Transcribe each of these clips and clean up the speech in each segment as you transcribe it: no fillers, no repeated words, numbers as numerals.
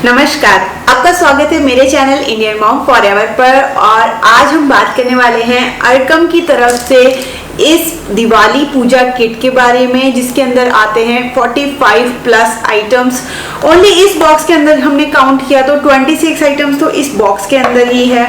नमस्कार, आपका स्वागत है मेरे चैनल इंडियन मॉम फॉरएवर पर। और आज हम बात करने वाले हैं अरकम की तरफ से इस दिवाली पूजा किट के बारे में, जिसके अंदर आते हैं 45 प्लस आइटम्स। ओनली इस बॉक्स के अंदर हमने काउंट किया तो 26 आइटम्स तो इस बॉक्स के अंदर ही है,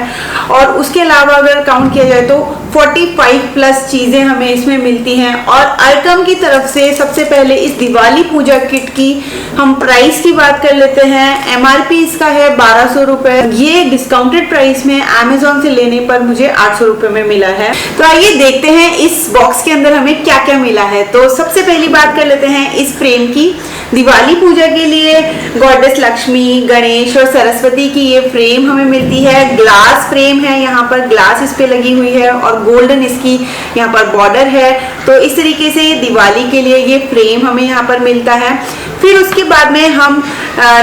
और उसके अलावा अगर काउंट किया जाए तो 45 प्लस चीजें हमें इसमें मिलती हैं। और अरकम की तरफ से सबसे पहले इस दिवाली पूजा किट की हम प्राइस की बात कर लेते हैं। एमआरपी इसका है 1200 रुपए। ये डिस्काउंटेड प्राइस में अमेजोन से लेने पर मुझे 800 रुपए में मिला है। तो आइए देखते हैं इस बॉक्स के अंदर हमें क्या क्या मिला है। तो सबसे पहली बात कर लेते हैं इस फ्रेम की। दिवाली पूजा के लिए गॉडेस लक्ष्मी, गणेश और सरस्वती की ये फ्रेम हमें मिलती है। ग्लास फ्रेम है, यहाँ पर ग्लास इस पे लगी हुई है और गोल्डन इसकी यहाँ पर बॉर्डर है। तो इस तरीके से दिवाली के लिए ये फ्रेम हमें यहाँ पर मिलता है। फिर उसके बाद में हम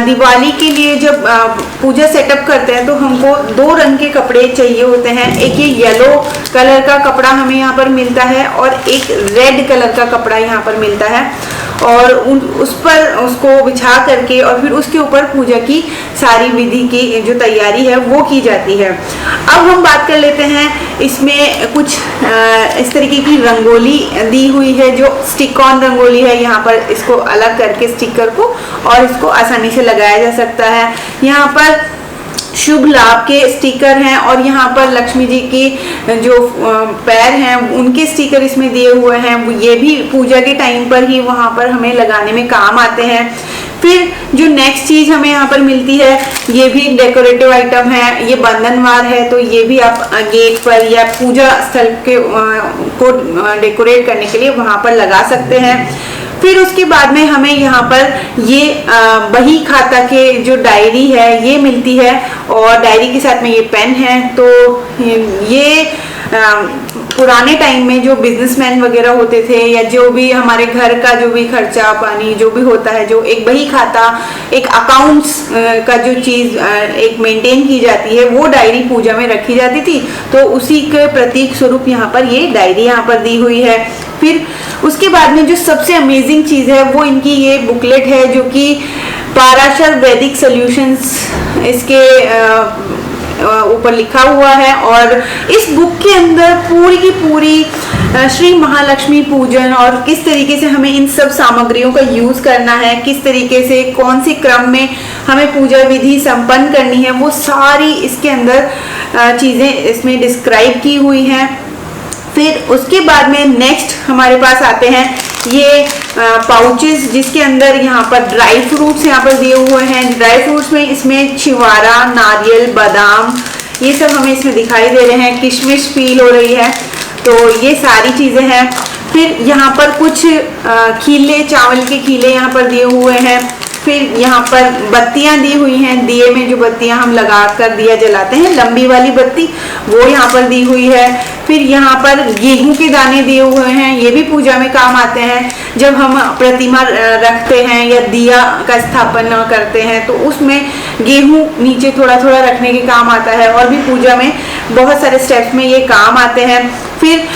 दिवाली के लिए जब पूजा सेटअप करते हैं तो हमको 2 रंग के कपड़े चाहिए होते हैं। एक ये येलो कलर का कपड़ा हमें यहाँ पर मिलता है और एक रेड कलर का कपड़ा यहाँ पर मिलता है, और उस पर उसको बिछा करके और फिर उसके ऊपर पूजा की सारी विधि की जो तैयारी है वो की जाती है। अब हम बात कर लेते हैं, इसमें कुछ इस तरीके की रंगोली दी हुई है जो स्टिक ऑन रंगोली है। यहाँ पर इसको अलग करके स्टिकर को और इसको आसानी से लगाया जा सकता है। यहाँ पर शुभ लाभ के स्टिकर हैं और यहाँ पर लक्ष्मी जी की जो पैर हैं उनके स्टिकर इसमें दिए हुए हैं। ये भी पूजा के टाइम पर ही वहाँ पर हमें लगाने में काम आते हैं। फिर जो नेक्स्ट चीज हमें यहाँ पर मिलती है, ये भी एक डेकोरेटिव आइटम है। ये बंधनवार है, तो ये भी आप गेट पर या पूजा स्थल के को डेकोरेट करने के लिए वहाँ पर लगा सकते हैं। फिर उसके बाद में हमें यहाँ पर ये बही खाता के जो डायरी है ये मिलती है, और डायरी के साथ में ये पेन है। तो ये पुराने टाइम में जो बिजनेसमैन वगैरह होते थे या जो भी हमारे घर का जो भी खर्चा पानी जो भी होता है, जो एक बही खाता, एक अकाउंट्स का जो चीज एक मेंटेन की जाती है, वो डायरी पूजा में रखी जाती थी। तो उसी के प्रतीक स्वरूप यहाँ पर ये डायरी यहाँ पर दी हुई है। फिर उसके बाद में जो सबसे अमेजिंग चीज है वो इनकी ये बुकलेट है, जो कि पाराशर वैदिक सॉल्यूशंस इसके ऊपर लिखा हुआ है। और इस बुक के अंदर पूरी की पूरी श्री महालक्ष्मी पूजन और किस तरीके से हमें इन सब सामग्रियों का यूज करना है, किस तरीके से कौन सी क्रम में हमें पूजा विधि संपन्न करनी है, वो सारी इसके अंदर चीजें इसमें डिस्क्राइब की हुई हैं। फिर उसके बाद में नेक्स्ट हमारे पास आते हैं ये पाउचेस, जिसके अंदर यहाँ पर ड्राई फ्रूट्स यहाँ पर दिए हुए हैं। ड्राई फ्रूट्स में इसमें छिवारा, नारियल, बादाम, ये सब हमें इसमें दिखाई दे रहे हैं। किशमिश फील हो रही है, तो ये सारी चीजें हैं। फिर यहाँ पर कुछ खीले, चावल के खीले यहाँ पर दिए हुए हैं। फिर यहाँ पर बत्तियां दी हुई हैं, दिए में जो बत्तियां हम लगा कर दिया जलाते हैं, लंबी वाली बत्ती, वो यहाँ पर दी हुई है। फिर यहाँ पर गेहूं के दाने दिए हुए हैं, ये भी पूजा में काम आते हैं। जब हम प्रतिमा रखते हैं या दिया का स्थापना करते हैं तो उसमें गेहूं नीचे थोड़ा थोड़ा रखने के काम आता है, और भी पूजा में बहुत सारे स्टेप्स में ये काम आते हैं। फिर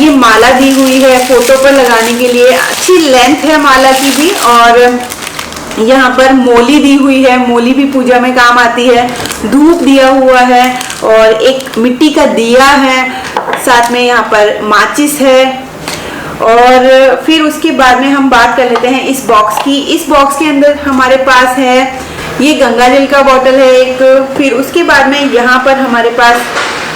ये माला दी हुई है फोटो पर लगाने के लिए, अच्छी लेंथ है माला की भी। और यहाँ पर मोली दी हुई है, मोली भी पूजा में काम आती है। धूप दिया हुआ है और एक मिट्टी का दिया है, साथ में यहाँ पर माचिस है। और फिर उसके बाद में हम बात कर लेते हैं इस बॉक्स की। इस बॉक्स के अंदर हमारे पास है ये गंगा जल का बॉटल है एक। फिर उसके बाद में यहाँ पर हमारे पास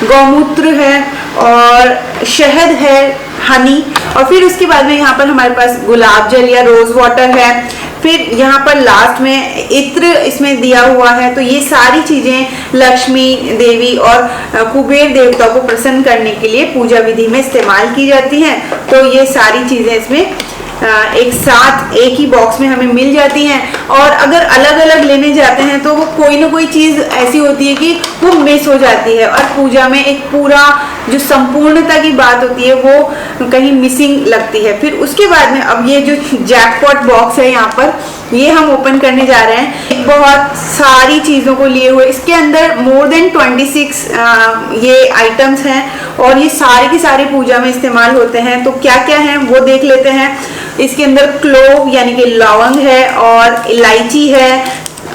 गौमूत्र है और शहद है, हनी। और फिर उसके बाद में यहाँ पर हमारे पास गुलाब जल या रोज वाटर है। फिर यहाँ पर लास्ट में इत्र इसमें दिया हुआ है। तो ये सारी चीजें लक्ष्मी देवी और कुबेर देवता को प्रसन्न करने के लिए पूजा विधि में इस्तेमाल की जाती हैं। तो ये सारी चीजें इसमें एक साथ एक ही बॉक्स में हमें मिल जाती हैं। और अगर अलग अलग लेने जाते हैं तो वो कोई ना कोई चीज ऐसी होती है कि वो मिस हो जाती है, और पूजा में एक पूरा जो संपूर्णता की बात होती है वो कहीं मिसिंग लगती है। फिर उसके बाद में अब ये जो जैकपॉट बॉक्स है यहाँ पर, ये हम ओपन करने जा रहे हैं। बहुत सारी चीजों को लिए हुए, इसके अंदर मोर देन 26 ये आइटम्स हैं, और ये सारे की सारी पूजा में इस्तेमाल होते हैं। तो क्या क्या है वो देख लेते हैं। इसके अंदर क्लोव यानी कि लौंग है, और इलायची है,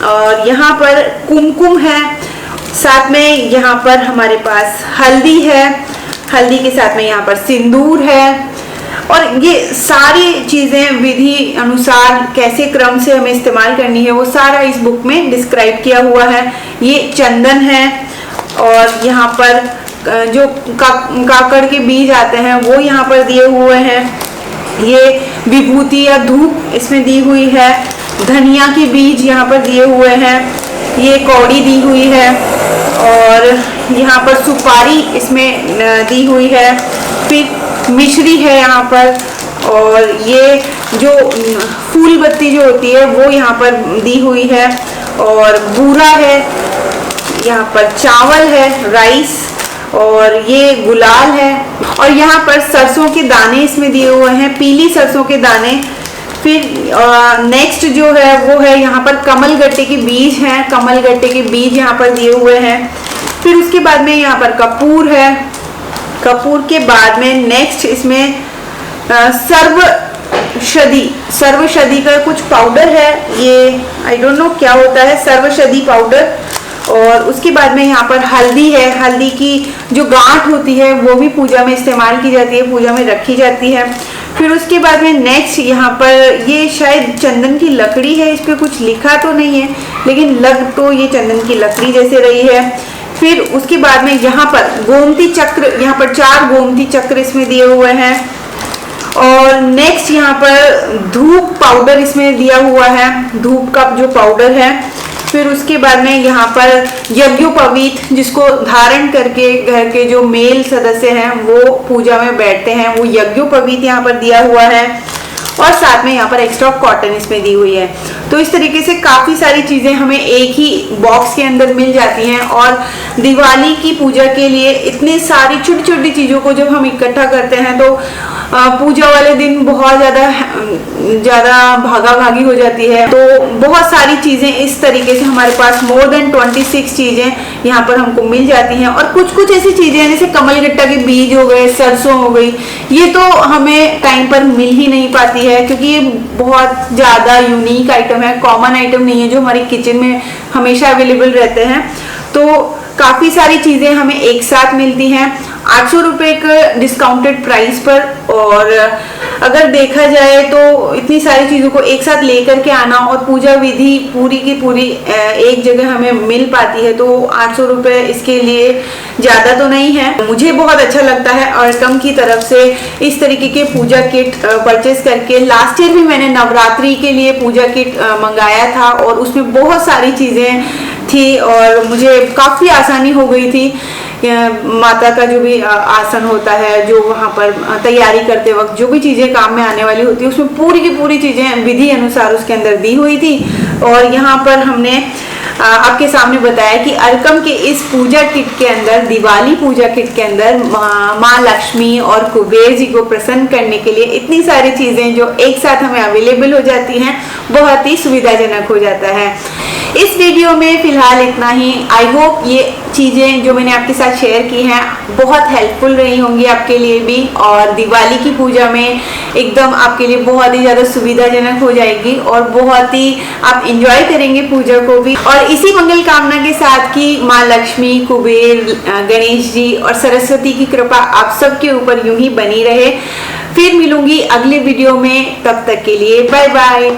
और यहाँ पर कुमकुम है, साथ में यहाँ पर हमारे पास हल्दी है, हल्दी के साथ में यहाँ पर सिंदूर है। और ये सारी चीज़ें विधि अनुसार कैसे क्रम से हमें इस्तेमाल करनी है वो सारा इस बुक में डिस्क्राइब किया हुआ है। ये चंदन है और यहाँ पर जो काकड़ के बीज आते हैं वो यहाँ पर दिए हुए हैं। ये विभूति या धूप इसमें दी हुई है। धनिया के बीज यहाँ पर दिए हुए हैं। ये कौड़ी दी हुई है और यहाँ पर सुपारी इसमें दी हुई है। फिर मिश्री है यहाँ पर, और ये जो फूल बत्ती जो होती है वो यहाँ पर दी हुई है। और बूरा है, यहाँ पर चावल है, राइस, और ये गुलाल है। और यहाँ पर सरसों के दाने इसमें दिए हुए हैं, पीली सरसों के दाने। फिर नेक्स्ट जो है वो है यहाँ पर कमल गट्टे के बीज हैं, कमल गट्टे के बीज यहाँ पर दिए हुए हैं। फिर उसके बाद में यहाँ पर कपूर है। कपूर के बाद में नेक्स्ट इसमें सर्वशदी का कुछ पाउडर है, ये आई डोंट नो क्या होता है, सर्वशदी पाउडर। और उसके बाद में यहाँ पर हल्दी है, हल्दी की जो गांठ होती है वो भी पूजा में इस्तेमाल की जाती है, पूजा में रखी जाती है। फिर उसके बाद में नेक्स्ट यहाँ पर ये शायद चंदन की लकड़ी है, इस पर कुछ लिखा तो नहीं है लेकिन लग तो ये चंदन की लकड़ी जैसे रही है। फिर उसके बाद में यहाँ पर गोमती चक्र, यहाँ पर 4 गोमती चक्र इसमें दिए हुए हैं। और नेक्स्ट यहाँ पर धूप पाउडर इसमें दिया हुआ है, धूप का जो पाउडर है। फिर उसके बाद में यहाँ पर यज्ञोपवीत, जिसको धारण करके घर के जो मेल सदस्य हैं वो पूजा में बैठते हैं, वो यज्ञोपवीत यहाँ पर दिया हुआ है। और साथ में यहाँ पर एक्स्ट्रा कॉटन इसमें दी हुई है। तो इस तरीके से काफ़ी सारी चीज़ें हमें एक ही बॉक्स के अंदर मिल जाती हैं। और दिवाली की पूजा के लिए इतनी सारी छोटी छोटी चीज़ों को जब हम इकट्ठा करते हैं तो पूजा वाले दिन बहुत ज़्यादा भागा भागी हो जाती है। तो बहुत सारी चीज़ें इस तरीके से हमारे पास मोर देन 26 चीज़ें यहाँ पर हमको मिल जाती हैं। और कुछ कुछ ऐसी चीज़ें हैं जैसे कमलगट्टा के बीज हो गए, सरसों हो गई, ये तो हमें टाइम पर मिल ही नहीं पाती है क्योंकि ये बहुत ज़्यादा यूनिक आइटम है, कॉमन आइटम नहीं है जो हमारी किचन में हमेशा अवेलेबल रहते हैं। तो काफ़ी सारी चीज़ें हमें एक साथ मिलती हैं 800 रुपये के डिस्काउंटेड प्राइस पर। और अगर देखा जाए तो इतनी सारी चीज़ों को एक साथ लेकर के आना और पूजा विधि पूरी की पूरी एक जगह हमें मिल पाती है तो 800 रुपये इसके लिए ज़्यादा तो नहीं है। मुझे बहुत अच्छा लगता है अर्कम की तरफ से इस तरीके के पूजा किट परचेस करके। लास्ट ईयर भी मैंने नवरात्रि के लिए पूजा किट मंगाया था और उसमें बहुत सारी चीज़ें थी और मुझे काफ़ी आसानी हो गई थी। माता का जो भी आसन होता है, जो वहाँ पर तैयारी करते वक्त जो भी चीज़ें काम में आने वाली होती है उसमें पूरी की पूरी चीज़ें विधि अनुसार उसके अंदर दी हुई थी। और यहाँ पर हमने आपके सामने बताया कि अर्कम के इस पूजा किट के अंदर, दिवाली पूजा किट के अंदर माँ लक्ष्मी और कुबेर जी को प्रसन्न करने के लिए इतनी सारी चीज़ें जो एक साथ हमें अवेलेबल हो जाती हैं, बहुत ही सुविधाजनक हो जाता है। इस वीडियो में फिलहाल इतना ही। आई होप ये चीज़ें जो मैंने आपके साथ शेयर की हैं बहुत हेल्पफुल रही होंगी आपके लिए भी, और दिवाली की पूजा में एकदम आपके लिए बहुत ही ज़्यादा सुविधाजनक हो जाएगी और बहुत ही आप इंजॉय करेंगे पूजा को भी। और इसी मंगल कामना के साथ कि माँ लक्ष्मी, कुबेर, गणेश जी और सरस्वती की कृपा आप सबके ऊपर यूं ही बनी रहे। फिर मिलूंगी अगले वीडियो में, तब तक के लिए बाय बाय।